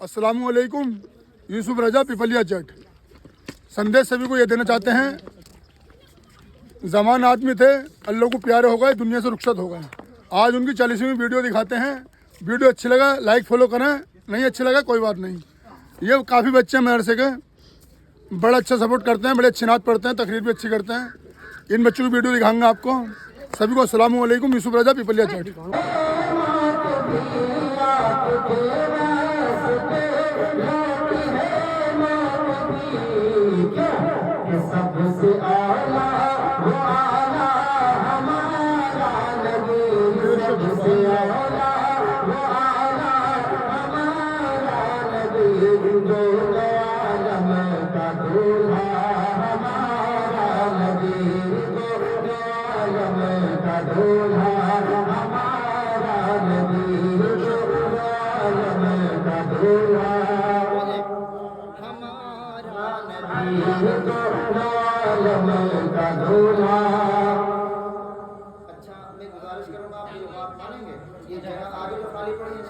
अस्सलामुअलैकुम। यूसुफ रजा पिपलिया चट। संदेश सभी को ये देना चाहते हैं, ज़मान आदमी थे, अल्लाह को प्यारे हो गए, दुनिया से रुखसत हो गए। आज उनकी 40वीं वीडियो दिखाते हैं। वीडियो अच्छी लगा लाइक फॉलो करें, नहीं अच्छी लगा कोई बात नहीं। ये काफ़ी बच्चे हैं मदरसे के, बड़ा अच्छा सपोर्ट करते हैं, बड़े अच्छी नात पढ़ते हैं, तकरीर भी अच्छी करते हैं। इन बच्चों की वीडियो दिखाऊंगा आपको। सभी को अस्सलामुअलैकुम। यूसुफ रजा पिपलिया चट। सबसे आला वो आला हमारा नबी, सबसे आला वो आला हमारा नबी, जो आलम का दूल्हा हमारा नबी, जो आलम का दूल्हा हमारा नबी, जो आलम का दूल्हा का दूल्हा। अच्छा, मैं गुजारिश करूंगा आप ये बात मानेंगे, ये जगह आगे जो खाली पड़ी है